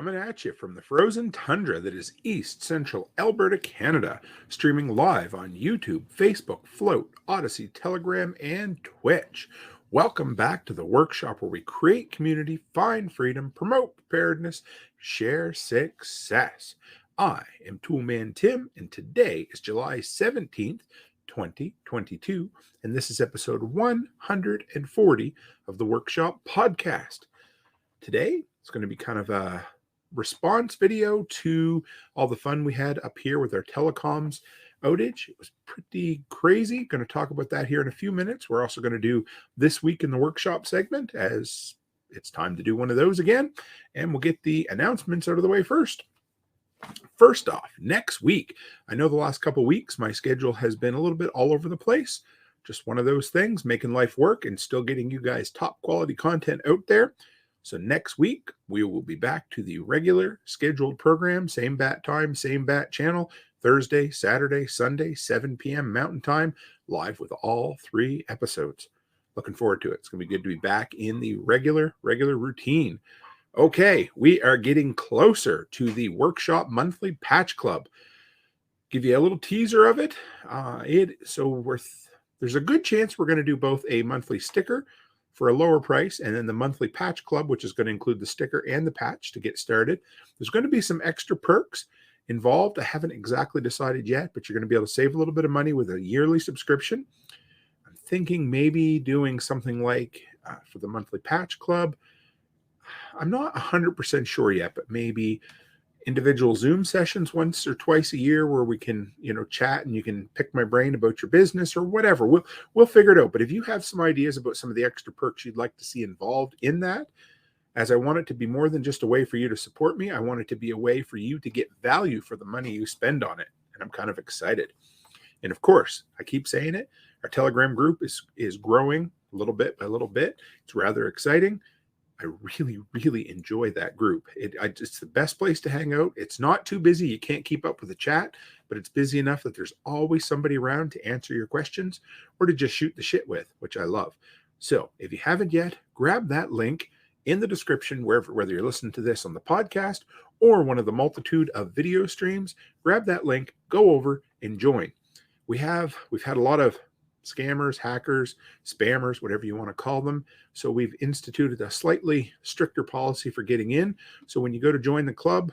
Coming at you from the frozen tundra that is East Central Alberta, Canada, streaming live on YouTube, Facebook, Float, Odyssey, Telegram, and Twitch. Welcome back to the workshop where we create community, find freedom, promote preparedness, share success. I am Toolman Tim, and today is July 17th, 2022, and this is episode 140 of the Workshop Podcast. Today, it's going to be kind of a response video to all the fun we had up here with our telecoms outage. It was pretty crazy. Going to talk about that here in a few minutes. We're also going to do this week in the workshop segment, as it's time to do one of those again, and we'll get the announcements out of the way first. First off, next week, I know the last couple weeks my schedule has been a little bit all over the place. Just one of those things, making life work and still getting you guys top quality content out there. So next week, we will be back to the regular scheduled program, same bat time, same bat channel, Thursday, Saturday, Sunday, 7 p.m. Mountain Time, live with all 3 episodes. Looking forward to it. It's going to be good to be back in the regular routine. Okay, we are getting closer to the Workshop Monthly Patch Club. Give you a little teaser of it. There's a good chance we're going to do both a monthly sticker for a lower price, and then the monthly patch club, which is going to include the sticker and the patch to get started. There's going to be some extra perks involved. I haven't exactly decided yet, but you're going to be able to save a little bit of money with a yearly subscription. I'm thinking maybe doing something like for the monthly patch club. I'm not 100% sure yet, but maybe individual Zoom sessions once or twice a year where we can, chat and you can pick my brain about your business or whatever. We'll figure it out. But if you have some ideas about some of the extra perks you'd like to see involved in that, as I want it to be more than just a way for you to support me, I want it to be a way for you to get value for the money you spend on it. And I'm kind of excited. And of course, I keep saying it, our Telegram group is growing a little bit by little bit. It's rather exciting. I really enjoy that group. It's the best place to hang out. It's not too busy. You can't keep up with the chat, but it's busy enough that there's always somebody around to answer your questions or to just shoot the shit with, which I love. So if you haven't yet, grab that link in the description, whether you're listening to this on the podcast or one of the multitude of video streams. Grab that link, go over and join. We've had a lot of scammers, hackers, spammers, whatever you want to call them. So we've instituted a slightly stricter policy for getting in. So when you go to join the club,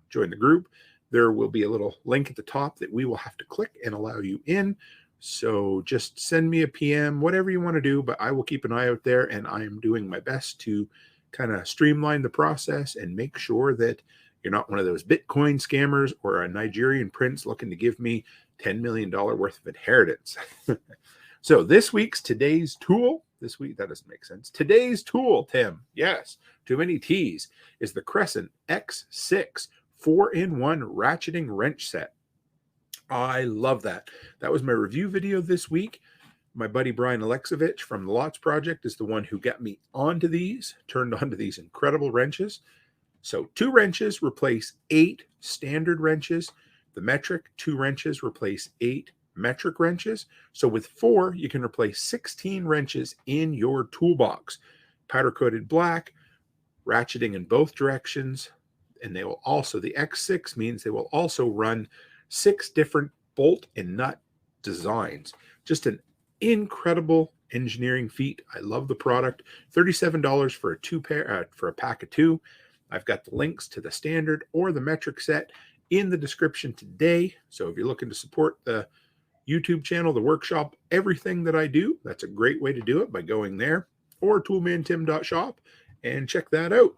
join the group, there will be a little link at the top that we will have to click and allow you in. So just send me a PM, whatever you want to do, but I will keep an eye out there, and I am doing my best to kind of streamline the process and make sure that you're not one of those Bitcoin scammers or a Nigerian prince looking to give me $10 million worth of inheritance. So today's tool, that doesn't make sense. Today's tool, Tim, yes, too many T's, is the Crescent X6 4-in-1 ratcheting wrench set. I love that. That was my review video this week. My buddy Brian Alexovich from the Lots Project is the one who got me turned onto these incredible wrenches. So 2 wrenches replace 8 standard wrenches. The metric 2 wrenches replace 8 metric wrenches. So with 4, you can replace 16 wrenches in your toolbox. Powder coated black, ratcheting in both directions. And the X6 means they will also run 6 different bolt and nut designs. Just an incredible engineering feat. I love the product. $37 for a pack of 2. I've got the links to the standard or the metric set in the description today. So if you're looking to support the YouTube channel, the workshop, everything that I do, that's a great way to do it by going there or toolmantim.shop and check that out.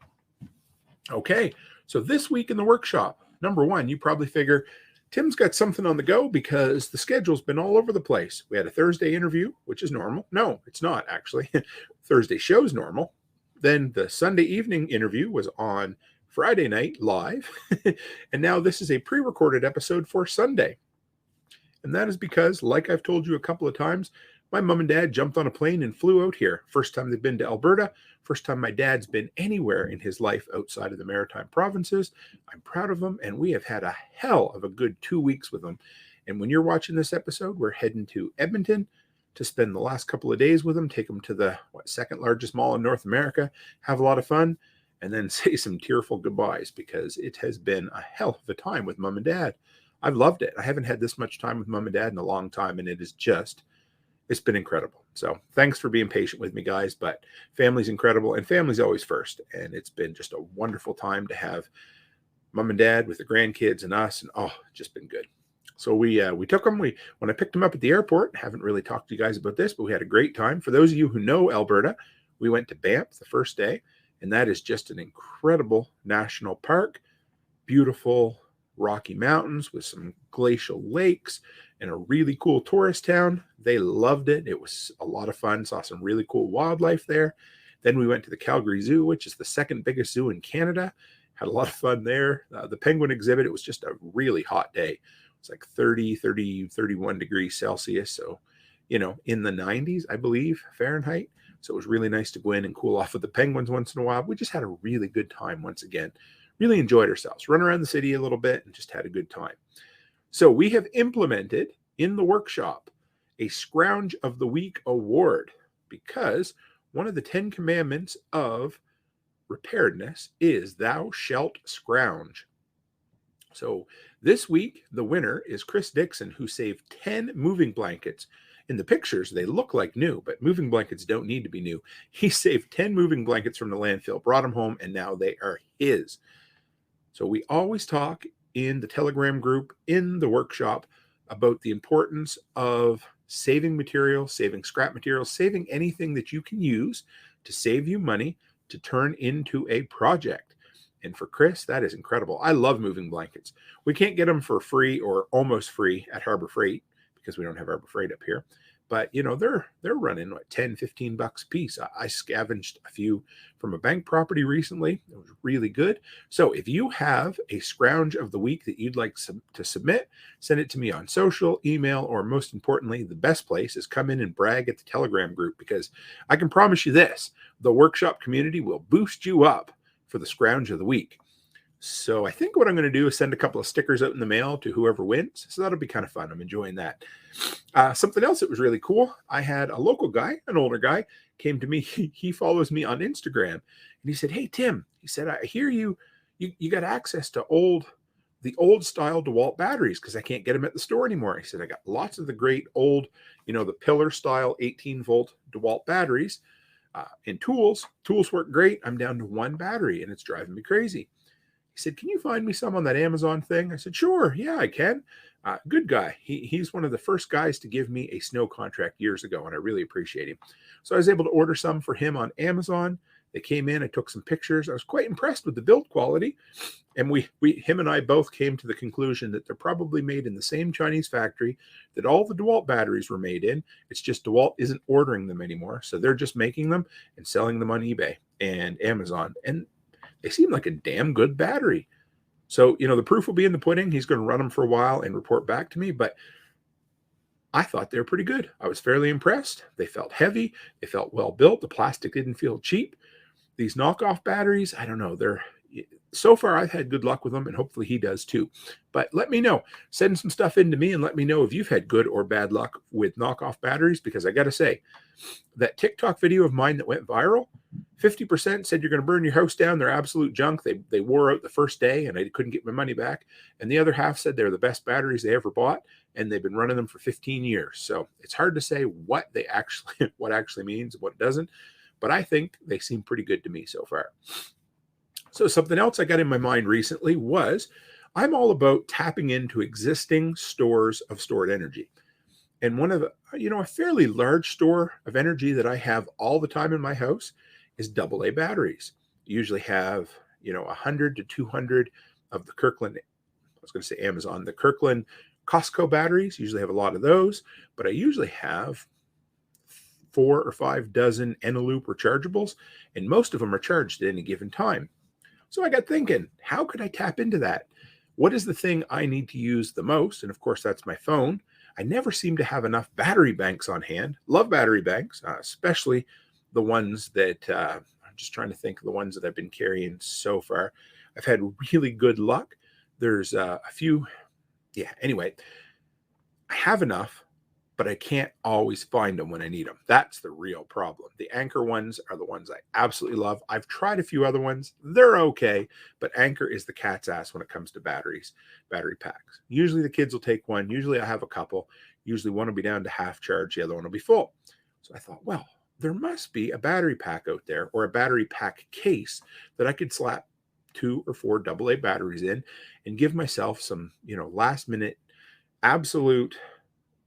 Okay, so this week in the workshop, number 1, you probably figure Tim's got something on the go because the schedule's been all over the place. We had a Thursday interview, which is normal. No, it's not actually. Thursday show's normal. Then the Sunday evening interview was on Friday night live. And now this is a pre-recorded episode for Sunday. And that is because, like I've told you a couple of times, my mom and dad jumped on a plane and flew out here. First time they've been to Alberta. First time my dad's been anywhere in his life outside of the Maritime provinces. I'm proud of them, and we have had a hell of a good 2 weeks with them. And when you're watching this episode, we're heading to Edmonton to spend the last couple of days with them, take them to the second largest mall in North America, have a lot of fun. and then say some tearful goodbyes, because it has been a hell of a time with mom and dad. I've loved it. I haven't had this much time with mom and dad in a long time, and it's been incredible. So thanks for being patient with me, guys, but family's incredible, and family's always first. And it's been just a wonderful time to have mom and dad with the grandkids and us, and just been good. So we took them. When I picked them up at the airport, haven't really talked to you guys about this, but we had a great time. For those of you who know Alberta, we went to Banff the first day, and that is just an incredible national park, beautiful Rocky Mountains with some glacial lakes and a really cool tourist town. They loved it. It was a lot of fun. Saw some really cool wildlife there. Then we went to the Calgary Zoo, which is the second biggest zoo in Canada. Had a lot of fun there. The penguin exhibit, it was just a really hot day. It's like 30, 31 degrees Celsius. So, in the 90s, I believe, Fahrenheit. So it was really nice to go in and cool off with the penguins once in a while. We just had a really good time once again. Really enjoyed ourselves. Run around the city a little bit and just had a good time. So we have implemented in the workshop a Scrounge of the Week award, because one of the 10 commandments of preparedness is thou shalt scrounge. So this week, the winner is Chris Dixon, who saved 10 moving blankets. In the pictures, they look like new, but moving blankets don't need to be new. He saved 10 moving blankets from the landfill, brought them home, and now they are his. So we always talk in the Telegram group, in the workshop, about the importance of saving material, saving scrap material, saving anything that you can use to save you money to turn into a project. And for Chris, that is incredible. I love moving blankets. We can't get them for free or almost free at Harbor Freight, because we don't have Harbor Freight up here. But, they're running, what, $10, $15 a piece. I scavenged a few from a bank property recently. It was really good. So if you have a Scrounge of the Week that you'd like to submit, send it to me on social, email, or most importantly, the best place is come in and brag at the Telegram group, because I can promise you this, the workshop community will boost you up for the Scrounge of the Week. So I think what I'm going to do is send a couple of stickers out in the mail to whoever wins. So that'll be kind of fun. I'm enjoying that. Something else that was really cool. I had a local guy, an older guy, came to me. He follows me on Instagram, and he said, "Hey, Tim," he said, "I hear you got access to the old style DeWalt batteries, because I can't get them at the store anymore." He said, "I got lots of the great old, the pillar style 18-volt DeWalt batteries in tools. Tools work great. I'm down to one battery, and it's driving me crazy." He said, "Can you find me some on that Amazon thing?" I said, "Sure. Yeah, I can." Good guy. He's one of the first guys to give me a snow contract years ago, and I really appreciate him. So I was able to order some for him on Amazon. They came in. I took some pictures. I was quite impressed with the build quality. And him and I both came to the conclusion that they're probably made in the same Chinese factory that all the DeWalt batteries were made in. It's just DeWalt isn't ordering them anymore. So they're just making them and selling them on eBay and Amazon. And they seem like a damn good battery. So, the proof will be in the pudding. He's going to run them for a while and report back to me. But I thought they were pretty good. I was fairly impressed. They felt heavy. They felt well built. The plastic didn't feel cheap. These knockoff batteries, I don't know. So far, I've had good luck with them, and hopefully he does too. But let me know. Send some stuff in to me and let me know if you've had good or bad luck with knockoff batteries, because I got to say, that TikTok video of mine that went viral, 50% said you're going to burn your house down. They're absolute junk. They wore out the first day, and I couldn't get my money back. And the other half said they're the best batteries they ever bought, and they've been running them for 15 years. So it's hard to say what actually means and what it doesn't. But I think they seem pretty good to me so far. So something else I got in my mind recently was I'm all about tapping into existing stores of stored energy. And one of the, a fairly large store of energy that I have all the time in my house is AA batteries. You usually have, 100 to 200 of the Kirkland, I was going to say Amazon, the Kirkland Costco batteries. Usually have a lot of those, but I usually have 4 or 5 dozen Eneloop rechargeables, and most of them are charged at any given time. So I got thinking, how could I tap into that? What is the thing I need to use the most? And of course, that's my phone. I never seem to have enough battery banks on hand. Love battery banks, especially the ones that, I'm just trying to think of the ones that I've been carrying so far. I've had really good luck. There's a few, anyway, I have enough. but I can't always find them when I need them. That's the real problem. The Anchor ones are the ones I absolutely love. I've tried a few other ones. They're okay, but Anchor is the cat's ass when it comes to batteries, battery packs. Usually the kids will take one. Usually I have a couple. Usually one will be down to half charge. The other one will be full. So I thought, well, there must be a battery pack out there or a battery pack case that I could slap 2 or 4 AA batteries in and give myself some, last minute absolute,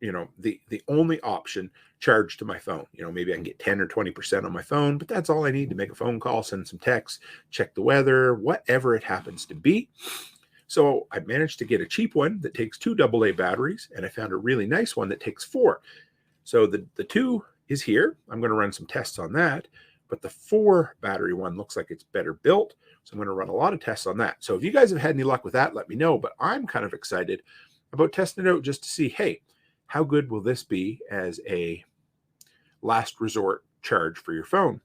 the only option charge to my phone. Maybe I can get 10 or 20% on my phone, but that's all I need to make a phone call, send some texts, check the weather, whatever it happens to be. So I managed to get a cheap one that takes 2 AA batteries, and I found a really nice one that takes 4. So the 2 is here. I'm going to run some tests on that, but the 4 battery one looks like it's better built. So I'm going to run a lot of tests on that. So if you guys have had any luck with that, let me know, but I'm kind of excited about testing it out just to see, hey, how good will this be as a last resort charge for your phone?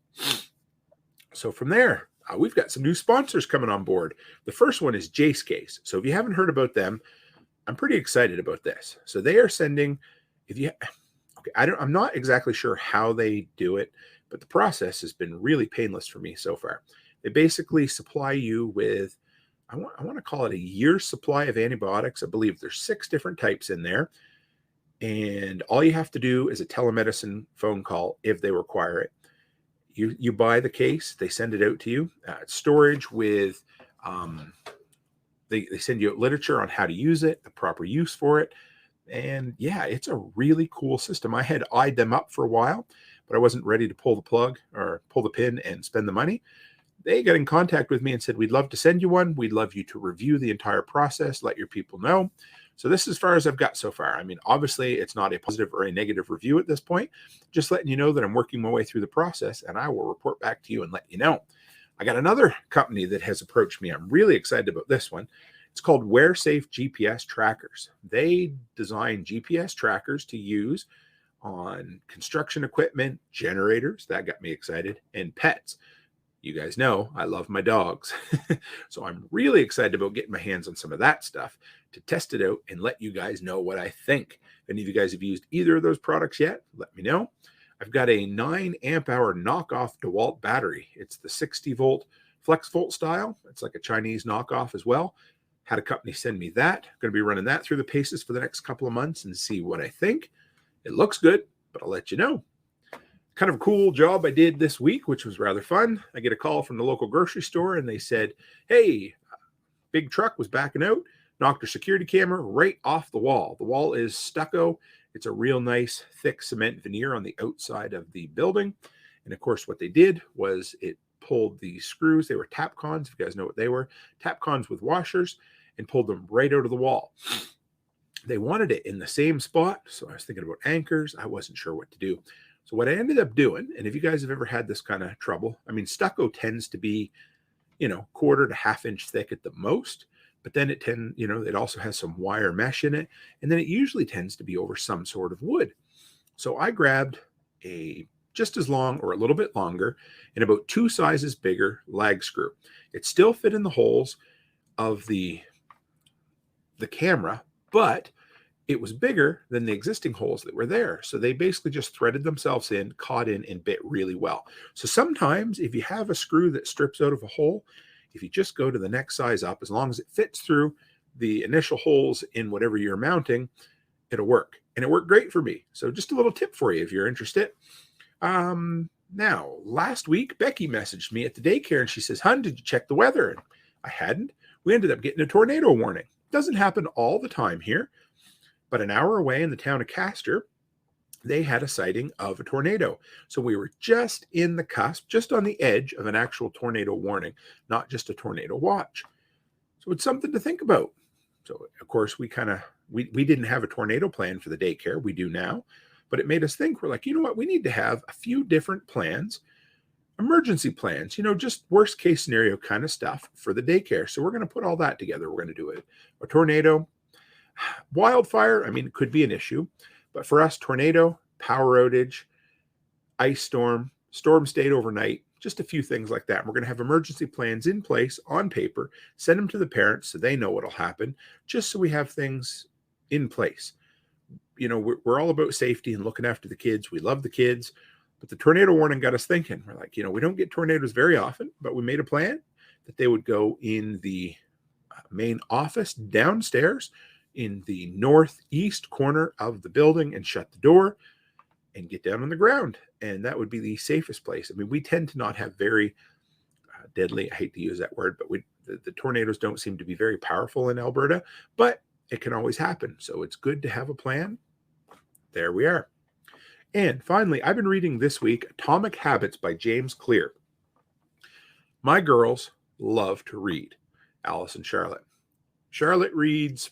So from there, we've got some new sponsors coming on board. The first one is Jace. So if you haven't heard about them, I'm pretty excited about this. So they are sending, I'm not exactly sure how they do it, but the process has been really painless for me so far. They basically supply you with, I want to call it a year's supply of antibiotics. I believe there's 6 different types in there. And all you have to do is a telemedicine phone call if they require it. You buy the case, they send it out to you. Storage with, they send you out literature on how to use it, the proper use for it. And yeah, it's a really cool system. I had eyed them up for a while, but I wasn't ready to pull the plug or pull the pin and spend the money. They got in contact with me and said, we'd love to send you one. We'd love you to review the entire process, let your people know. So this is as far as I've got so far. I mean, obviously it's not a positive or a negative review at this point, just letting you know that I'm working my way through the process, and I will report back to you and let you know. I got another company that has approached me. I'm really excited about this one. It's called WearSafe GPS Trackers. They design GPS trackers to use on construction equipment, generators, that got me excited, and pets. You guys know I love my dogs. So I'm really excited about getting my hands on some of that stuff to test it out and let you guys know what I think. If any of you guys have used either of those products yet, let me know. I've got a 9 amp hour knockoff DeWalt battery. It's the 60 volt flex volt style. It's like a Chinese knockoff as well. Had a company send me that. I'm going to be running that through the paces for the next couple of months and see what I think. It looks good, but I'll let you know. Kind of a cool job I did this week, which was rather fun. I get a call from the local grocery store and they said, hey, big truck was backing out, knocked our security camera right off the wall. The wall is stucco. It's a real nice thick cement veneer on the outside of the building. And of course, what they did was it pulled the screws. They were Tapcons, if you guys know what they were. Tapcons with washers, and pulled them right out of the wall. They wanted it in the same spot, so I was thinking about anchors. I wasn't sure what to do. So what I ended up doing, and if you guys have ever had this kind of trouble, I mean, stucco tends to be, 1/4 to 1/2 inch thick at the most, but then it also has some wire mesh in it, and then it usually tends to be over some sort of wood. So I grabbed a just as long or a little bit longer and about 2 sizes bigger lag screw. It still fit in the holes of the camera, but it was bigger than the existing holes that were there. So they basically just threaded themselves in, caught in, and bit really well. So sometimes if you have a screw that strips out of a hole, if you just go to the next size up, as long as it fits through the initial holes in whatever you're mounting, it'll work. And it worked great for me. So just a little tip for you if you're interested. Now, last week, Becky messaged me at the daycare and she says, "Hun, did you check the weather?" And I hadn't. We ended up getting a tornado warning. Doesn't happen all the time here. But an hour away in the town of Castor, they had a sighting of a tornado. So we were just in the cusp, just on the edge of an actual tornado warning, not just a tornado watch. So it's something to think about. So, of course, we didn't have a tornado plan for the daycare. We do now. But it made us think. We're like, you know what? We need to have a few different plans, emergency plans, just worst case scenario kind of stuff for the daycare. So we're going to put all that together. We're going to do a tornado. Wildfire, it could be an issue, but for us, tornado, power outage, ice storm, storm stayed overnight, just a few things like that. We're going to have emergency plans in place on paper, send them to the parents so they know what'll happen, just so we have things in place. we're all about safety and looking after the kids. We love the kids, but the tornado warning got us thinking. We're like, we don't get tornadoes very often, but we made a plan that they would go in the main office downstairs in the northeast corner of the building and shut the door and get down on the ground. And that would be the safest place. I mean, we tend to not have very deadly, I hate to use that word, but the tornadoes don't seem to be very powerful in Alberta, but it can always happen. So it's good to have a plan. There we are. And finally, I've been reading this week Atomic Habits by James Clear. My girls love to read, Alice and Charlotte. Charlotte reads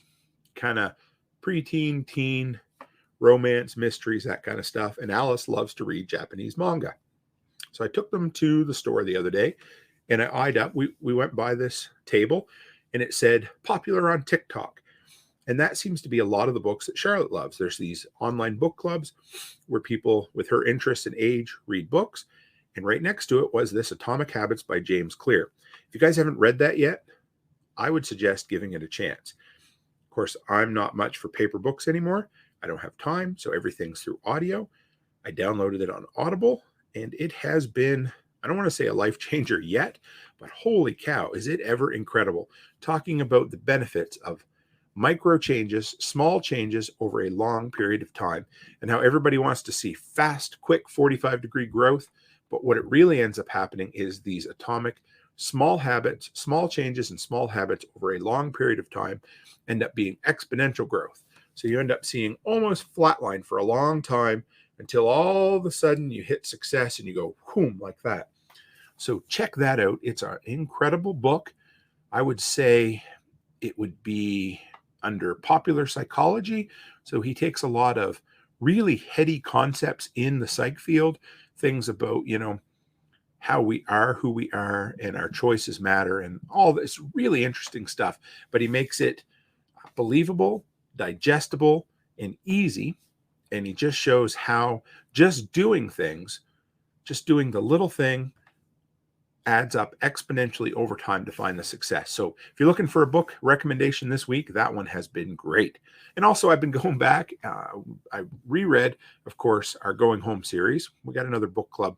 kind of preteen, teen, romance, mysteries, that kind of stuff. And Alice loves to read Japanese manga. So I took them to the store the other day and I eyed up. We went by this table and it said popular on TikTok. And that seems to be a lot of the books that Charlotte loves. There's these online book clubs where people with her interests and age read books. And right next to it was this Atomic Habits by James Clear. If you guys haven't read that yet, I would suggest giving it a chance. Of course, I'm not much for paper books anymore. I don't have time, so everything's through audio. I downloaded it on Audible, and it has been, I don't want to say a life changer yet, but holy cow, is it ever incredible. Talking about the benefits of micro changes, small changes over a long period of time, and how everybody wants to see fast, quick 45-degree growth. But what it really ends up happening is these atomic small habits, small changes and small habits over a long period of time end up being exponential growth. So you end up seeing almost flatline for a long time until all of a sudden you hit success and you go boom like that. So check that out. It's an incredible book. I would say it would be under popular psychology. So he takes a lot of really heady concepts in the psych field, things about, how we are, who we are, and our choices matter, and all this really interesting stuff. But he makes it believable, digestible, and easy. And he just shows how just doing things, just doing the little thing, adds up exponentially over time to find the success. So if you're looking for a book recommendation this week, that one has been great. And also I've been going back. I reread, of course, our Going Home series. We got another book club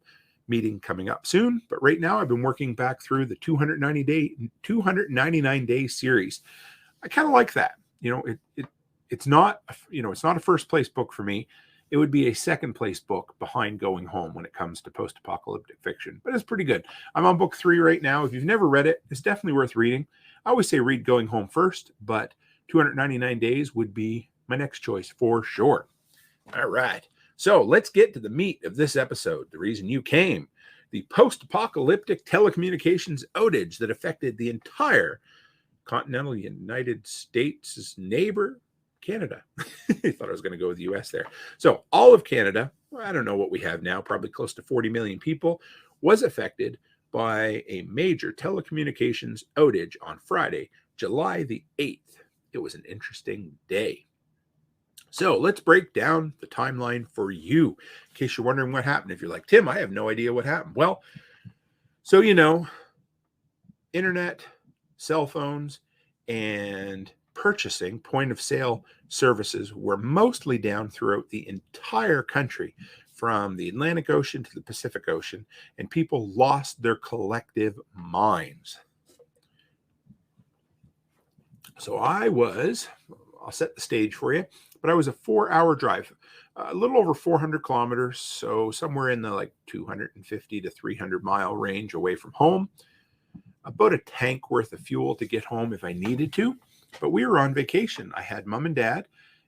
meeting coming up soon. But right now I've been working back through the 299 day series. I kind of like that. It's not, it's not a first place book for me. It would be a second place book behind Going Home when it comes to post-apocalyptic fiction, but it's pretty good. I'm on book 3 right now. If you've never read it, it's definitely worth reading. I always say read Going Home first, but 299 days would be my next choice for sure. All right. So let's get to the meat of this episode. The reason you came, the post-apocalyptic telecommunications outage that affected the entire continental United States' neighbor, Canada. I thought I was going to go with the U.S. there. So all of Canada, I don't know what we have now, probably close to 40 million people, was affected by a major telecommunications outage on Friday, July the 8th. It was an interesting day. So let's break down the timeline for you, in case you're wondering what happened. If you're like, Tim, I have no idea what happened. Well, so internet, cell phones, and purchasing point of sale services were mostly down throughout the entire country, from the Atlantic Ocean to the Pacific Ocean, and people lost their collective minds. So I'll set the stage for you, but I was a 4-hour drive, a little over 400 kilometers, so somewhere in the 250 to 300 mile range away from home, about a tank worth of fuel to get home if I needed to. But we were on vacation. I had mom and dad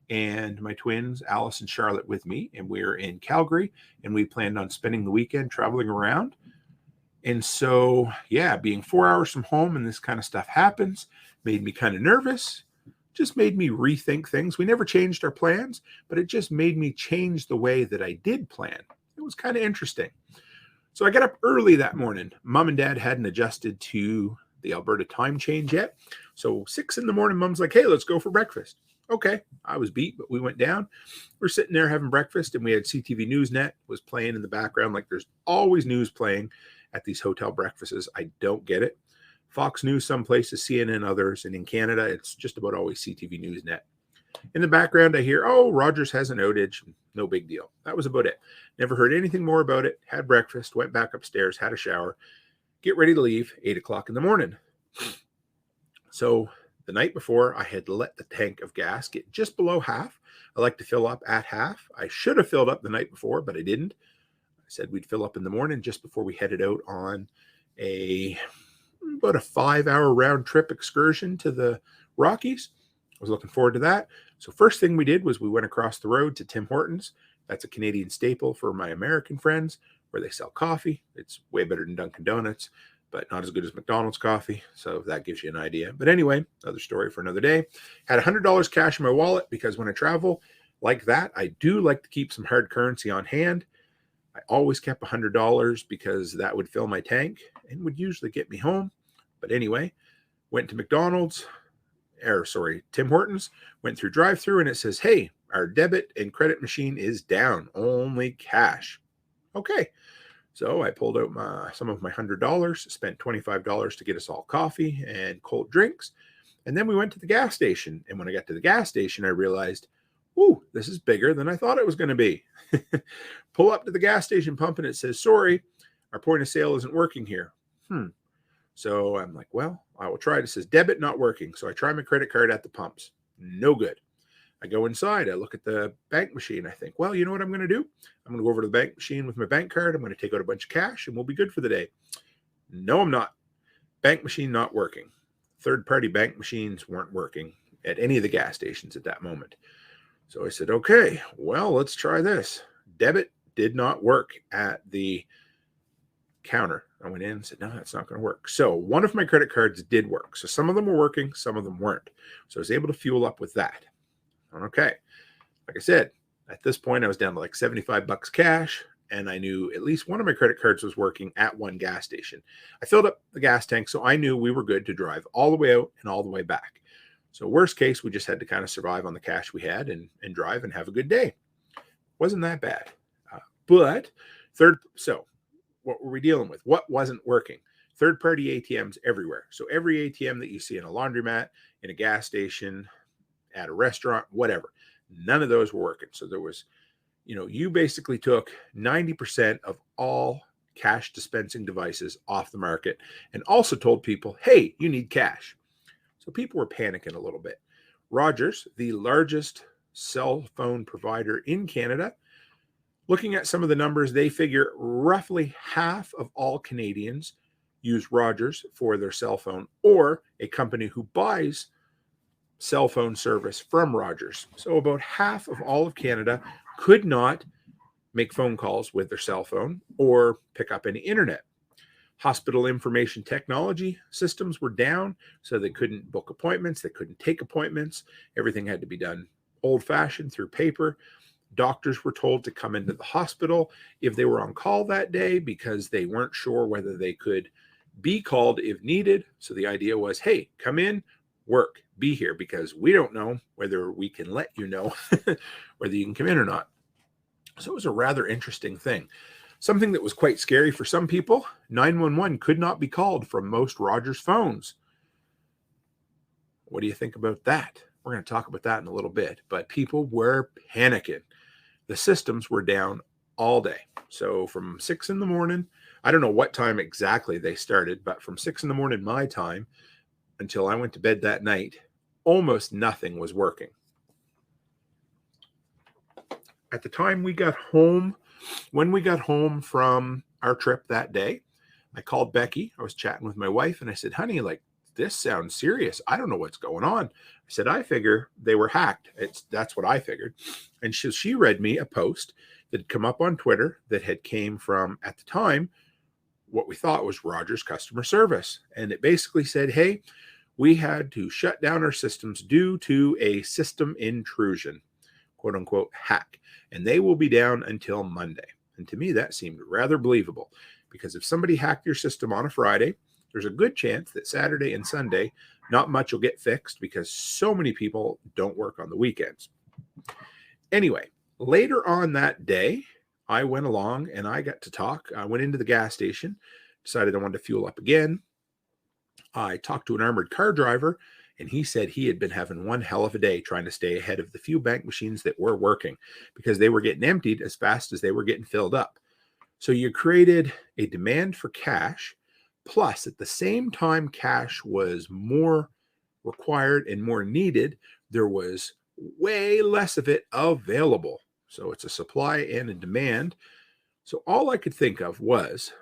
and my twins, Alice and Charlotte, with me, and we were in Calgary, and we planned on spending the weekend traveling around. And so, being 4 hours from home and this kind of stuff happens, made me kind of nervous, just made me rethink things. We never changed our plans, but it just made me change the way that I did plan. It was kind of interesting. So I got up early that morning. Mom and dad hadn't adjusted to the Alberta time change yet. So 6 a.m, mom's like, hey, let's go for breakfast. Okay. I was beat, but we went down. We're sitting there having breakfast, and we had CTV Newsnet was playing in the background. Like there's always news playing at these hotel breakfasts. I don't get it. Fox News some places, CNN others, and in Canada, it's just about always CTV Newsnet. In the background, I hear, oh, Rogers has an outage. No big deal. That was about it. Never heard anything more about it. Had breakfast, went back upstairs, had a shower, get ready to leave, 8 o'clock in the morning. So the night before, I had let the tank of gas get just below half. I like to fill up at half. I should have filled up the night before, but I didn't. I said we'd fill up in the morning just before we headed out on about a 5-hour round trip excursion to the Rockies. I was looking forward to that. So first thing we did was we went across the road to Tim Hortons. That's a Canadian staple for my American friends, where they sell coffee. It's way better than Dunkin' Donuts, but not as good as McDonald's coffee. So that gives you an idea. But anyway, another story for another day. Had $100 cash in my wallet because when I travel like that, I do like to keep some hard currency on hand. I always kept $100 because that would fill my tank and would usually get me home. But anyway, went to Tim Hortons, went through drive-through, and it says, hey, our debit and credit machine is down, only cash. Okay. So I pulled out some of my $100, spent $25 to get us all coffee and cold drinks. And then we went to the gas station. And when I got to the gas station, I realized, ooh, this is bigger than I thought it was going to be. Pull up to the gas station pump and it says, sorry, our point of sale isn't working here. So I'm like, well, I will try it. It says debit not working. So I try my credit card at the pumps. No good. I go inside. I look at the bank machine. I think, well, you know what I'm going to do? I'm going to go over to the bank machine with my bank card. I'm going to take out a bunch of cash and we'll be good for the day. No, I'm not. Bank machine not working. Third-party bank machines weren't working at any of the gas stations at that moment. So I said, okay, well, let's try this. Debit did not work at the counter. I went in and said, no, that's not going to work. So one of my credit cards did work. So some of them were working, some of them weren't. So I was able to fuel up with that. Okay. Like I said, at this point, I was down to like $75 cash, and I knew at least one of my credit cards was working at one gas station. I filled up the gas tank, so I knew we were good to drive all the way out and all the way back. So worst case, we just had to kind of survive on the cash we had and drive and have a good day. Wasn't that bad. So what were we dealing with? What wasn't working? Third-party ATMs everywhere. So every ATM that you see in a laundromat, in a gas station, at a restaurant, whatever, none of those were working. So there was, you basically took 90% of all cash dispensing devices off the market and also told people, hey, you need cash. So people were panicking a little bit. Rogers, the largest cell phone provider in Canada, looking at some of the numbers, they figure roughly half of all Canadians use Rogers for their cell phone, or a company who buys cell phone service from Rogers. So about half of all of Canada could not make phone calls with their cell phone or pick up any internet. Hospital information technology systems were down, so they couldn't book appointments, they couldn't take appointments. Everything had to be done old-fashioned through paper. Doctors were told to come into the hospital if they were on call that day because they weren't sure whether they could be called if needed. So the idea was, hey, come in, work, be here, because we don't know whether we can let you know whether you can come in or not. So it was a rather interesting thing. Something that was quite scary for some people, 911 could not be called from most Rogers phones. What do you think about that? We're going to talk about that in a little bit, but people were panicking. The systems were down all day. So from 6 in the morning, I don't know what time exactly they started, but from 6 in the morning, my time, until I went to bed that night, almost nothing was working. At the time we got home, when we got home from our trip that day, I called Becky. I was chatting with my wife and I said, honey, this sounds serious. I don't know what's going on. I said, I figure they were hacked. That's what I figured. And she read me a post that had come up on Twitter that had came from, at the time, what we thought was Rogers customer service. And it basically said, hey, we had to shut down our systems due to a system intrusion, quote unquote hack, and they will be down until Monday. And to me, that seemed rather believable, because if somebody hacked your system on a Friday, there's a good chance that Saturday and Sunday, not much will get fixed because so many people don't work on the weekends. Anyway, later on that day, I went along and I got to talk. I went into the gas station, decided I wanted to fuel up again. I talked to an armored car driver, And he said he had been having one hell of a day trying to stay ahead of the few bank machines that were working because they were getting emptied as fast as they were getting filled up. So you created a demand for cash, plus at the same time cash was more required and more needed, there was way less of it available. So it's a supply and a demand. So all I could think of was,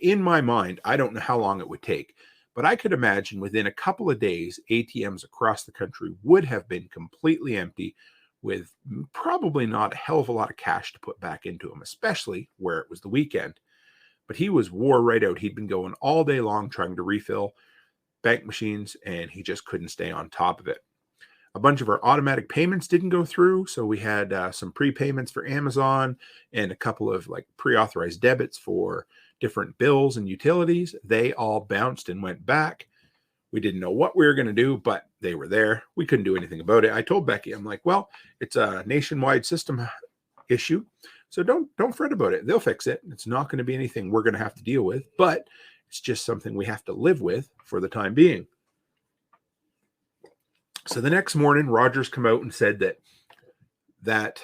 in my mind, I don't know how long it would take, but I could imagine within a couple of days, ATMs across the country would have been completely empty with probably not a hell of a lot of cash to put back into them, especially where it was the weekend. But he was wore right out. He'd been going all day long trying to refill bank machines, and he just couldn't stay on top of it. A bunch of our automatic payments didn't go through, so we had some prepayments for Amazon and a couple of like pre-authorized debits for different bills and utilities. They all bounced and went back. We didn't know what we were going to do, but they were there. We couldn't do anything about it. I told Becky, I'm like, well, it's a nationwide system issue, so don't fret about it. They'll fix it. It's not going to be anything we're going to have to deal with, but it's just something we have to live with for the time being. So the next morning, Rogers came out and said that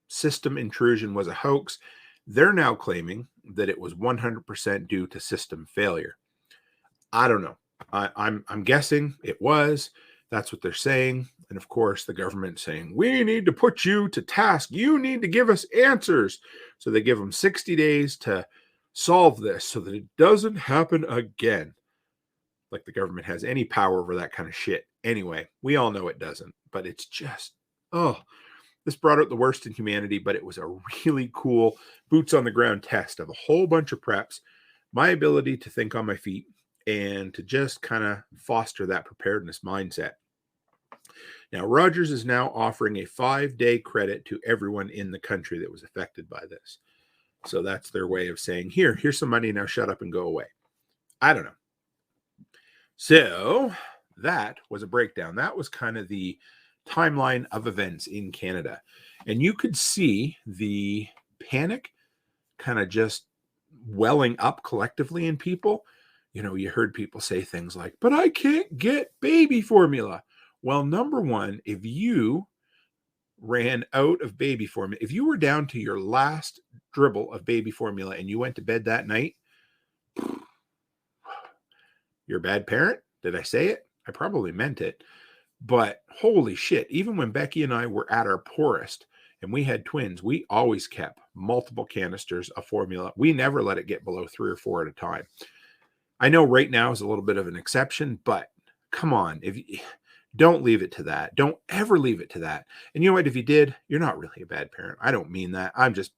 system intrusion was a hoax. They're now claiming that it was 100% due to system failure. I don't know. I'm guessing it was. That's what they're saying. And of course, the government saying, we need to put you to task. You need to give us answers. So they give them 60 days to solve this so that it doesn't happen again. Like the government has any power over that kind of shit. Anyway, we all know it doesn't, but it's just, this brought out the worst in humanity, but it was a really cool boots on the ground test of a whole bunch of preps, my ability to think on my feet, and to just kind of foster that preparedness mindset. Now, Rogers is now offering a 5-day credit to everyone in the country that was affected by this. So that's their way of saying, here's some money, now shut up and go away. I don't know. So that was a breakdown. That was kind of the timeline of events in Canada. And you could see the panic kind of just welling up collectively in people. You know, you heard people say things like, but I can't get baby formula. Well, number one, if you ran out of baby formula, if you were down to your last dribble of baby formula and you went to bed that night, you're a bad parent. Did I say it? I probably meant it. But holy shit, even when Becky and I were at our poorest and we had twins, we always kept multiple canisters of formula. We never let it get below 3 or 4 at a time. I know right now is a little bit of an exception, but come on, don't leave it to that. Don't ever leave it to that. And you know what? If you did, you're not really a bad parent. I don't mean that. I'm just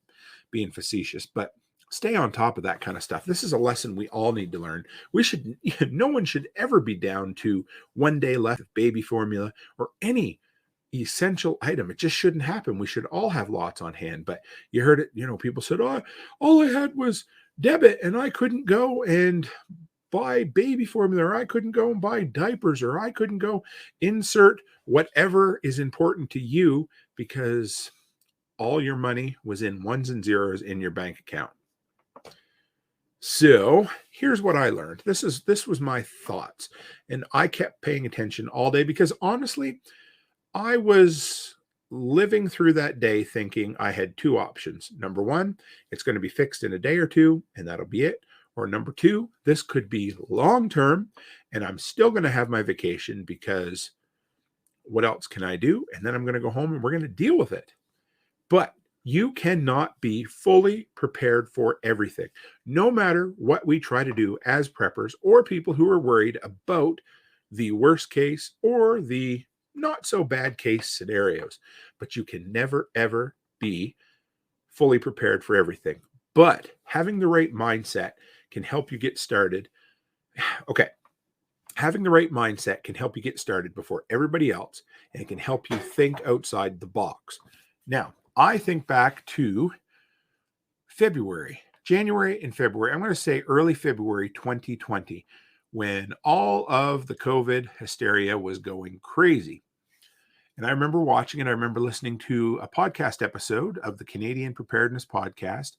being facetious, but stay on top of that kind of stuff. This is a lesson we all need to learn. No one should ever be down to 1 day left of baby formula or any essential item. It just shouldn't happen. We should all have lots on hand. But you heard it, people said, all I had was debit and I couldn't go and buy baby formula, or I couldn't go and buy diapers, or I couldn't go insert whatever is important to you because all your money was in ones and zeros in your bank account. So here's what I learned. This was my thoughts, and I kept paying attention all day because honestly, I was living through that day thinking I had two options. Number one, it's going to be fixed in a day or two, and that'll be it. Or number two, this could be long-term, and I'm still going to have my vacation because what else can I do? And then I'm going to go home and we're going to deal with it. But you cannot be fully prepared for everything, no matter what we try to do as preppers or people who are worried about the worst case or the not so bad case scenarios. But you can never, ever be fully prepared for everything. But having the right mindset can help you get started. Okay. Having the right mindset can help you get started before everybody else, and it can help you think outside the box. Now, I think back to January and February. I'm going to say early February 2020, when all of the COVID hysteria was going crazy. And I remember watching it. I remember listening to a podcast episode of the Canadian Preparedness Podcast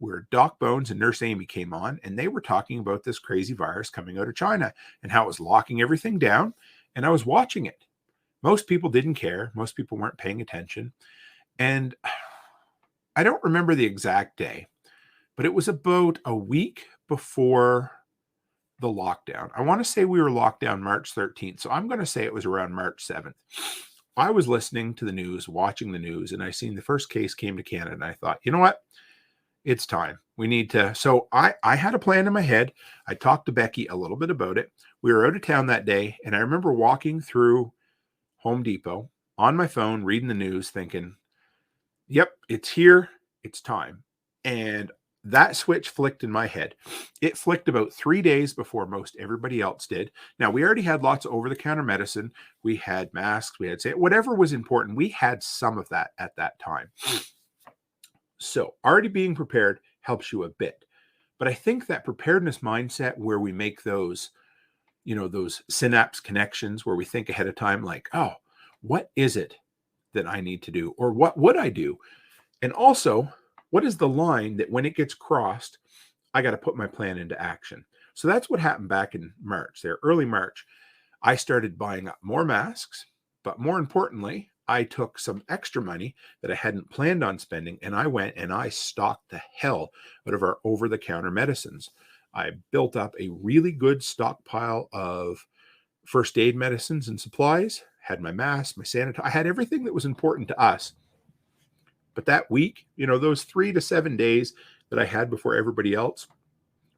where Doc Bones and Nurse Amy came on, and they were talking about this crazy virus coming out of China and how it was locking everything down. And I was watching it. Most people didn't care. Most people weren't paying attention. And I don't remember the exact day, but it was about a week before the lockdown. I want to say we were locked down March 13th. So I'm going to say it was around March 7th. I was listening to the news, watching the news, and I seen the first case came to Canada. And I thought, you know what? It's time. We need to. So I had a plan in my head. I talked to Becky a little bit about it. We were out of town that day. And I remember walking through Home Depot on my phone, reading the news, thinking, yep, it's here. It's time. And that switch flicked in my head. It flicked about 3 days before most everybody else did. Now, we already had lots of over-the-counter medicine. We had masks. We had whatever was important. We had some of that at that time. So already being prepared helps you a bit. But I think that preparedness mindset where we make those, those synapse connections where we think ahead of time, like, oh, what is it that I need to do? Or what would I do? And also, what is the line that when it gets crossed, I got to put my plan into action? So that's what happened back in March, there, early March. I started buying up more masks, but more importantly, I took some extra money that I hadn't planned on spending, and I went and I stocked the hell out of our over-the-counter medicines. I built up a really good stockpile of first aid medicines and supplies, had my mask, my sanitizer. I had everything that was important to us. But that week, those 3 to 7 days that I had before everybody else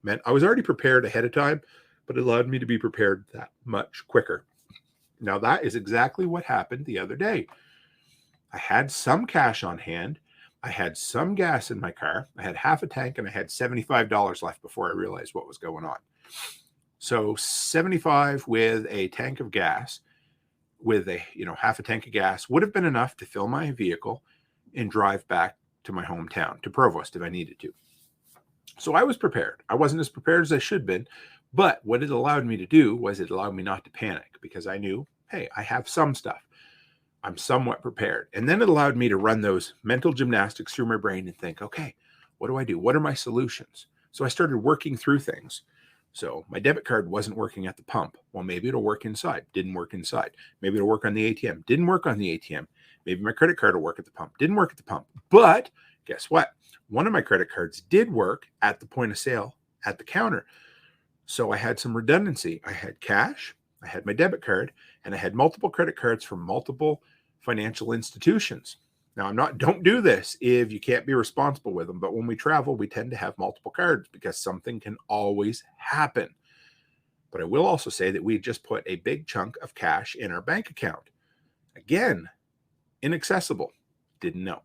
meant I was already prepared ahead of time, but it allowed me to be prepared that much quicker. Now, that is exactly what happened the other day. I had some cash on hand. I had some gas in my car. I had half a tank and I had $75 left before I realized what was going on. So 75 with a tank of gas, with a, half a tank of gas would have been enough to fill my vehicle and drive back to my hometown, to Provost, if I needed to. So I was prepared. I wasn't as prepared as I should have been, but what it allowed me to do was it allowed me not to panic because I knew, hey, I have some stuff. I'm somewhat prepared. And then it allowed me to run those mental gymnastics through my brain and think, okay, what do I do? What are my solutions? So I started working through things. So my debit card wasn't working at the pump. Well, maybe it'll work inside. Didn't work inside. Maybe it'll work on the ATM. Didn't work on the ATM. Maybe my credit card will work at the pump. Didn't work at the pump. But guess what? One of my credit cards did work at the point of sale at the counter. So I had some redundancy. I had cash, I had my debit card, and I had multiple credit cards from multiple financial institutions. Now, don't do this if you can't be responsible with them. But when we travel, we tend to have multiple cards because something can always happen. But I will also say that we just put a big chunk of cash in our bank account. Again, inaccessible. Didn't know.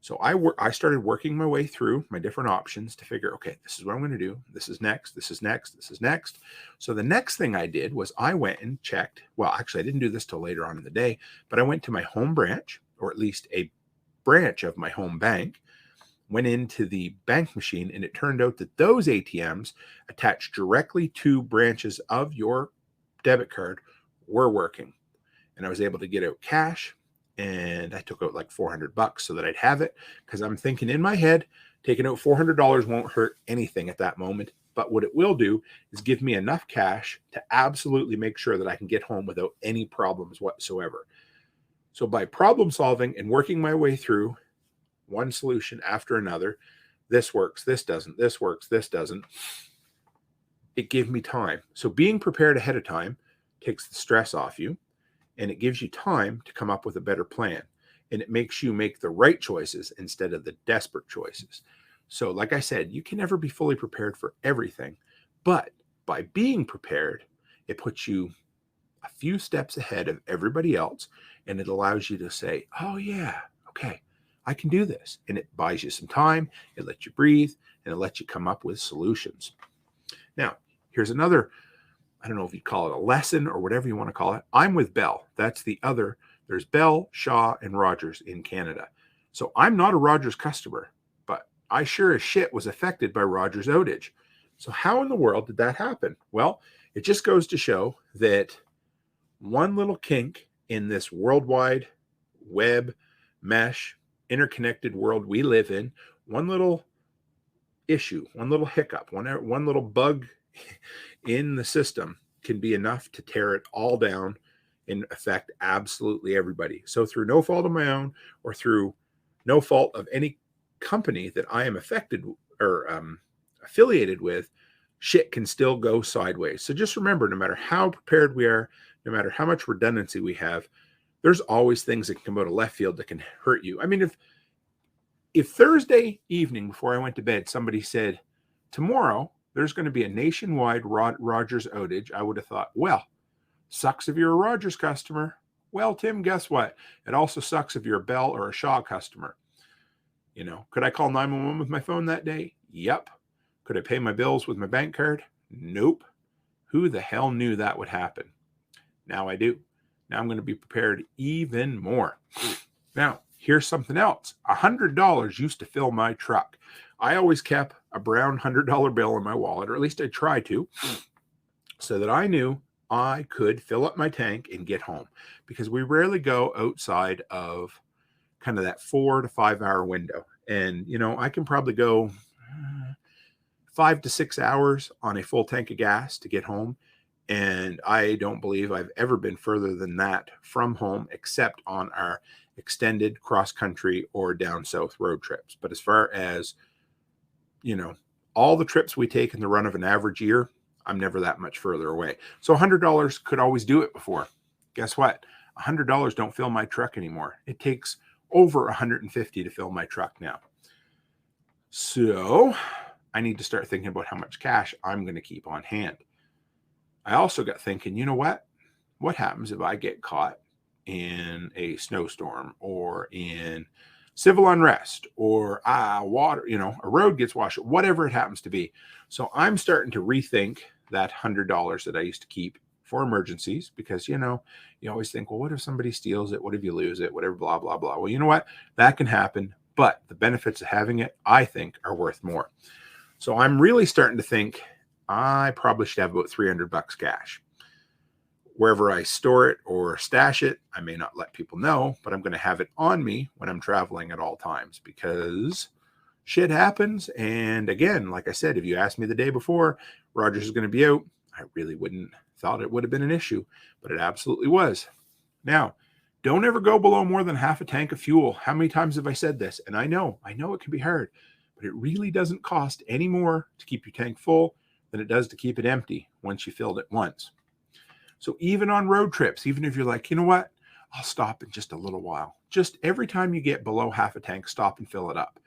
So I started working my way through my different options to figure, okay, this is what I'm going to do. This is next. This is next. This is next. So the next thing I did was I went and checked. Well, actually, I didn't do this till later on in the day, but I went to my home branch, or at least a branch of my home bank, went into the bank machine, and it turned out that those ATMs attached directly to branches of your debit card were working. And I was able to get out cash. And I took out like $400 so that I'd have it, because I'm thinking in my head, taking out $400 won't hurt anything at that moment. But what it will do is give me enough cash to absolutely make sure that I can get home without any problems whatsoever. So by problem solving and working my way through one solution after another, this works, this doesn't, this works, this doesn't, it gave me time. So being prepared ahead of time takes the stress off you. And it gives you time to come up with a better plan. And it makes you make the right choices instead of the desperate choices. So like I said, you can never be fully prepared for everything. But by being prepared, it puts you a few steps ahead of everybody else. And it allows you to say, oh yeah, okay, I can do this. And it buys you some time. It lets you breathe. And it lets you come up with solutions. Now, here's another, I don't know if you call it a lesson or whatever you want to call it. I'm with Bell. That's the other. There's Bell, Shaw, and Rogers in Canada. So I'm not a Rogers customer, but I sure as shit was affected by Rogers outage. So how in the world did that happen? Well, it just goes to show that one little kink in this worldwide web mesh interconnected world we live in, one little issue, one little hiccup, one little bug in the system can be enough to tear it all down and affect absolutely everybody. So through no fault of my own or through no fault of any company that I am affected or affiliated with, shit can still go sideways. So just remember, no matter how prepared we are, no matter how much redundancy we have, there's always things that can come out of left field that can hurt you. I mean, if Thursday evening before I went to bed, somebody said, tomorrow there's going to be a nationwide Rogers outage, I would have thought, well, sucks if you're a Rogers customer. Well, Tim, guess what? It also sucks if you're a Bell or a Shaw customer. You know, could I call 911 with my phone that day? Yep. Could I pay my bills with my bank card? Nope. Who the hell knew that would happen? Now I do. Now I'm going to be prepared even more. Now, here's something else. $100 used to fill my truck. I always kept a brown $100 bill in my wallet, or at least I tried to, so that I knew I could fill up my tank and get home, because we rarely go outside of kind of that 4 to 5 hour window. And, you know, I can probably go 5 to 6 hours on a full tank of gas to get home. And I don't believe I've ever been further than that from home, except on our extended cross country or down south road trips. But as far as, you know, all the trips we take in the run of an average year, I'm never that much further away. So $100 could always do it before. Guess what? $100 don't fill my truck anymore. It takes over $150 to fill my truck now. So I need to start thinking about how much cash I'm going to keep on hand. I also got thinking, you know what? What happens if I get caught in a snowstorm or in civil unrest or water, you know, a road gets washed, whatever it happens to be. So I'm starting to rethink that $100 that I used to keep for emergencies, because, you know, you always think, well, what if somebody steals it? What if you lose it? Whatever, blah, blah, blah. Well, you know what? That can happen, but the benefits of having it, I think, are worth more. So I'm really starting to think I probably should have about $300 cash. Wherever I store it or stash it, I may not let people know, but I'm going to have it on me when I'm traveling at all times, because shit happens. And again, like I said, if you asked me the day before Rogers is going to be out, I really wouldn't thought it would have been an issue, but it absolutely was. Now, don't ever go below more than half a tank of fuel. How many times have I said this? And I know it can be hard, but it really doesn't cost any more to keep your tank full than it does to keep it empty once you filled it once. So even on road trips, even if you're like, you know what, I'll stop in just a little while. Just every time you get below half a tank, stop and fill it up.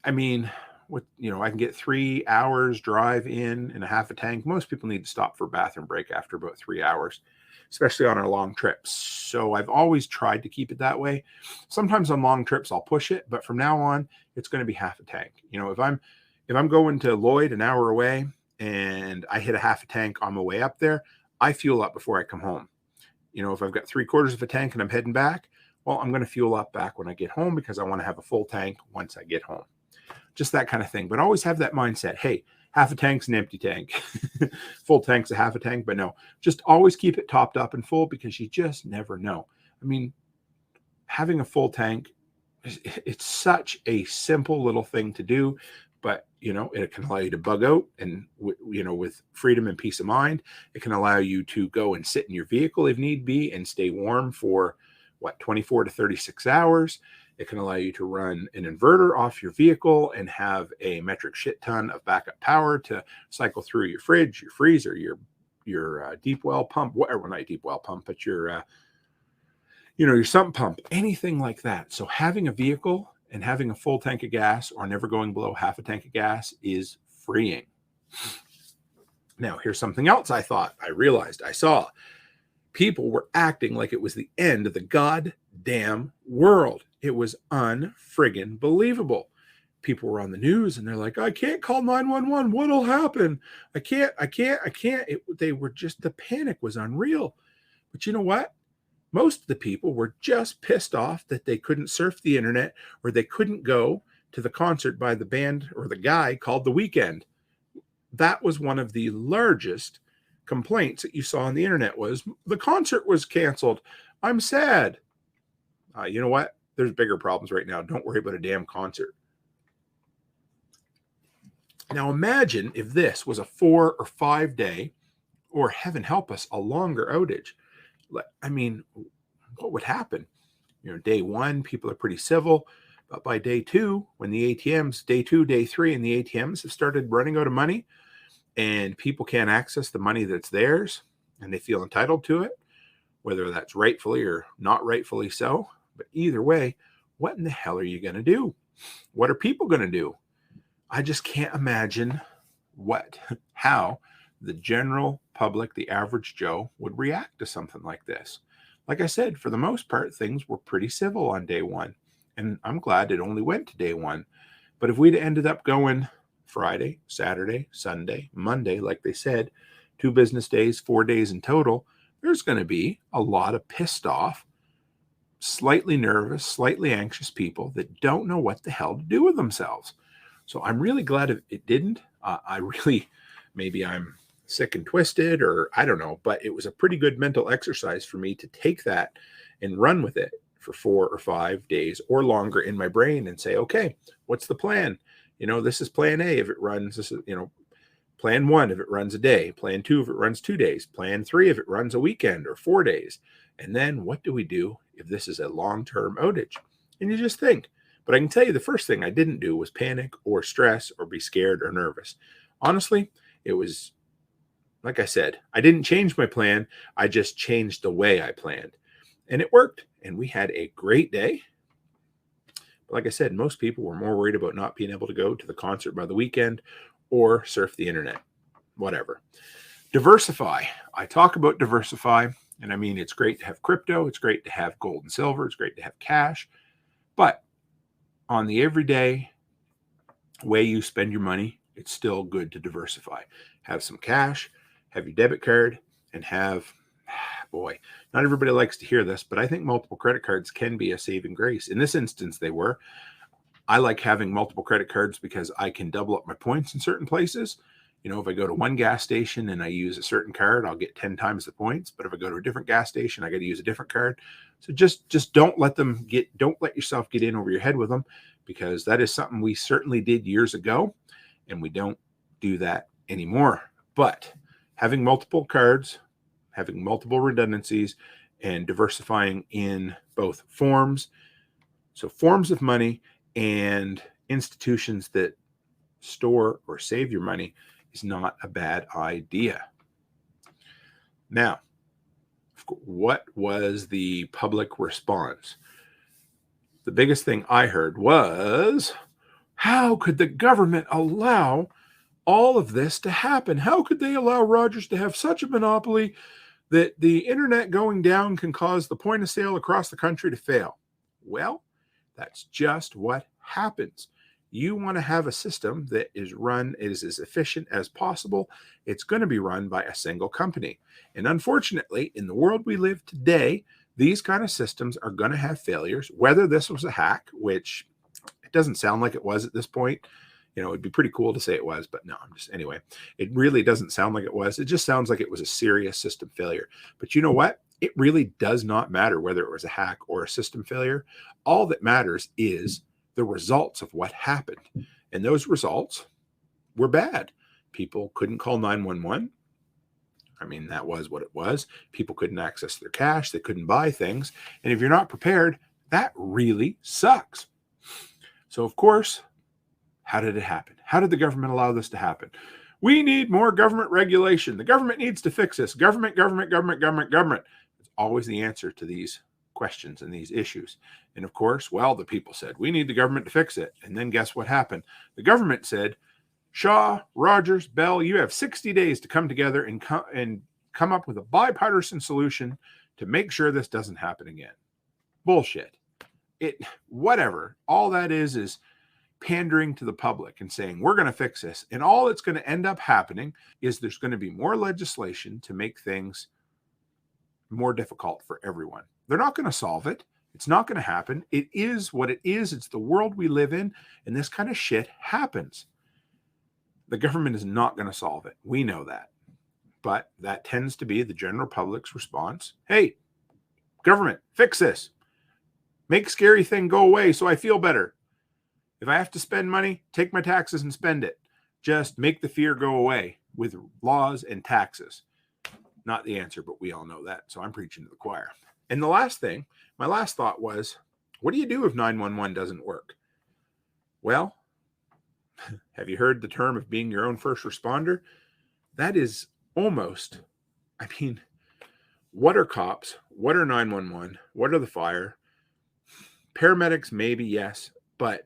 I mean, I can get 3 hours drive in a half a tank. Most people need to stop for a bathroom break after about 3 hours, especially on our long trips. So I've always tried to keep it that way. Sometimes on long trips, I'll push it, but from now on, it's going to be half a tank. You know, if I'm going to Lloyd an hour away and I hit a half a tank on my way up there, I fuel up before I come home. You know, if I've got 3/4 of a tank and I'm heading back, well, I'm going to fuel up back when I get home, because I want to have a full tank once I get home. Just that kind of thing. But always have that mindset. Hey, half a tank's an empty tank. Full tank's a half a tank. But no, just always keep it topped up and full, because you just never know. I mean, having a full tank, it's such a simple little thing to do, but, you know, it can allow you to bug out and, you know, with freedom and peace of mind. It can allow you to go and sit in your vehicle if need be and stay warm for 24 to 36 hours. It can allow you to run an inverter off your vehicle and have a metric shit ton of backup power to cycle through your fridge, your freezer, your deep well pump, whatever, not deep well pump, but your sump pump, anything like that. So having a vehicle and having a full tank of gas or never going below half a tank of gas is freeing. Now, here's something else I saw. People were acting like it was the end of the goddamn world. It was unfriggin' believable. People were on the news and they're like, I can't call 911. What'll happen? I can't. The panic was unreal. But you know what? Most of the people were just pissed off that they couldn't surf the internet or they couldn't go to the concert by the band or the guy called The Weeknd. That was one of the largest complaints that you saw on the internet, was the concert was canceled. I'm sad. You know what? There's bigger problems right now. Don't worry about a damn concert. Now imagine if this was a 4 or 5 day or heaven help us, a longer outage. I mean, what would happen? Day one, people are pretty civil. But by day two, when the ATMs, day two, day three, and the ATMs have started running out of money and people can't access the money that's theirs and they feel entitled to it, whether that's rightfully or not rightfully so. But either way, what in the hell are you going to do? What are people going to do? I just can't imagine how the general public, the average Joe, would react to something like this. Like I said, for the most part, things were pretty civil on day one. And I'm glad it only went to day one. But if we'd ended up going Friday, Saturday, Sunday, Monday, like they said, 2 business days, 4 days in total, there's going to be a lot of pissed off, slightly nervous, slightly anxious people that don't know what the hell to do with themselves. So I'm really glad it didn't. Maybe I'm sick and twisted, or I don't know, but it was a pretty good mental exercise for me to take that and run with it for 4 or 5 days or longer in my brain and say, okay, what's the plan? This is plan A if it runs, this is, plan 1 if it runs a day, plan 2 if it runs 2 days, plan 3 if it runs a weekend or 4 days. And then what do we do if this is a long-term outage? And you just think. But I can tell you the first thing I didn't do was panic or stress or be scared or nervous. Honestly, it was, like I said, I didn't change my plan. I just changed the way I planned. And it worked. And we had a great day. But like I said, most people were more worried about not being able to go to the concert by the weekend or surf the internet. Whatever. Diversify. I talk about diversify. And I mean, it's great to have crypto. It's great to have gold and silver. It's great to have cash. But on the everyday way you spend your money, it's still good to diversify. Have some cash, have your debit card, and have, boy, not everybody likes to hear this, but I think multiple credit cards can be a saving grace. In this instance, they were. I like having multiple credit cards because I can double up my points in certain places. If I go to one gas station and I use a certain card, I'll get 10 times the points. But if I go to a different gas station, I got to use a different card. So just don't let yourself get in over your head with them, because that is something we certainly did years ago, and we don't do that anymore. But having multiple cards, having multiple redundancies, and diversifying in both forms of money and institutions that store or save your money is not a bad idea. Now, what was the public response? The biggest thing I heard was, how could the government allow all of this to happen? How could they allow Rogers to have such a monopoly that the internet going down can cause the point of sale across the country to fail? Well, that's just what happens. You want to have a system that is as efficient as possible. It's going to be run by a single company. And unfortunately, in the world we live today, these kind of systems are going to have failures, whether this was a hack, which it doesn't sound like it was at this point. It'd be pretty cool to say it was, but no, anyway, it really doesn't sound like it was. It just sounds like it was a serious system failure. But you know what? It really does not matter whether it was a hack or a system failure. All that matters is the results of what happened. And those results were bad. People couldn't call 911. I mean, that was what it was. People couldn't access their cash. They couldn't buy things. And if you're not prepared, that really sucks. So, of course, how did it happen? How did the government allow this to happen? We need more government regulation. The government needs to fix this. Government. It's always the answer to these questions and these issues. And of course, the people said, we need the government to fix it. And then guess what happened? The government said, Shaw, Rogers, Bell, you have 60 days to come together and come up with a bipartisan solution to make sure this doesn't happen again. Bullshit. Whatever. All that is pandering to the public and saying, we're going to fix this. And all that's going to end up happening is there's going to be more legislation to make things more difficult for everyone. They're not going to solve it. It's not going to happen. It is what it is. It's the world we live in, and this kind of shit happens. The government is not going to solve it. We know that. But that tends to be the general public's response. Hey, government, fix this. Make scary thing go away so I feel better. If I have to spend money, take my taxes and spend it. Just make the fear go away with laws and taxes. not the answer, but we all know that. So I'm preaching to the choir. And the last thing, my last thought was, what do you do if 911 doesn't work? Well, have you heard the term of being your own first responder? That is almost, I mean, what are cops? What are 911? What are the fire? Paramedics, maybe, yes. But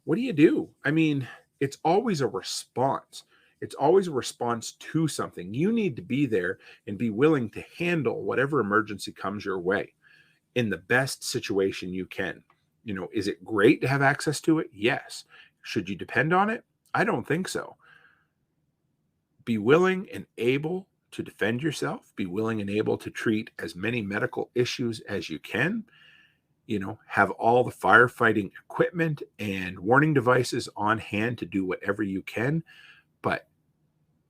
what do you do? I mean, it's always a response. It's always a response to something. You need to be there and be willing to handle whatever emergency comes your way in the best situation you can. You know, is it great to have access to it? Yes. Should you depend on it? I don't think so. Be willing and able to defend yourself. Be willing and able to treat as many medical issues as you can. You know, have all the firefighting equipment and warning devices on hand to do whatever you can. But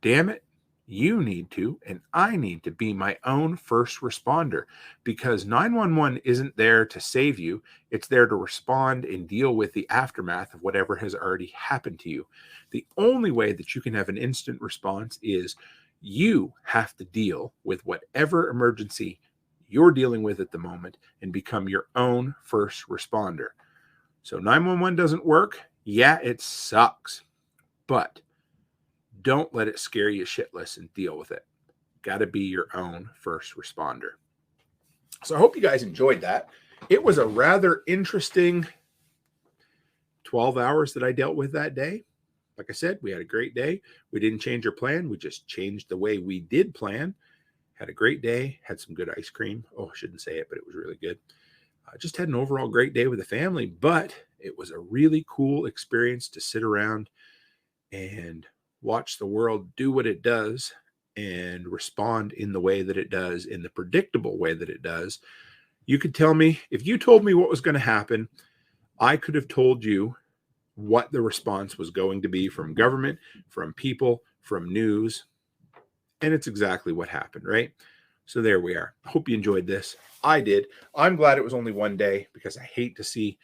damn it, you need to, and I need to be my own first responder, because 911 isn't there to save you. It's there to respond and deal with the aftermath of whatever has already happened to you. The only way that you can have an instant response is you have to deal with whatever emergency you're dealing with at the moment and become your own first responder. So 911 doesn't work. Yeah, it sucks, but don't let it scare you shitless and deal with it. Got to be your own first responder. So I hope you guys enjoyed that. It was a rather interesting 12 hours that I dealt with that day. Like I said, we had a great day. We didn't change our plan. We just changed the way we did plan. Had a great day. Had some good ice cream. Oh, I shouldn't say it, but it was really good. Just had an overall great day with the family, but it was a really cool experience to sit around and watch the world do what it does and respond in the way that it does, in the predictable way that it does. You could tell me, if you told me what was going to happen, I could have told you what the response was going to be from government, from people, from news. And it's exactly what happened, right? So there we are. I hope you enjoyed this. I did. I'm glad it was only one day, because I hate to see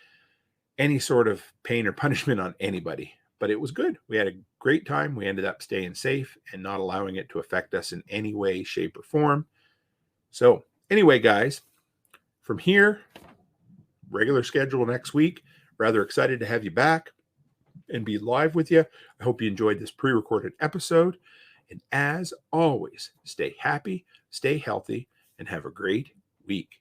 any sort of pain or punishment on anybody. But it was good. We had a great time. We ended up staying safe and not allowing it to affect us in any way, shape, or form. So anyway, guys, from here, regular schedule next week. Rather excited to have you back and be live with you. I hope you enjoyed this pre-recorded episode. And as always, stay happy, stay healthy, and have a great week.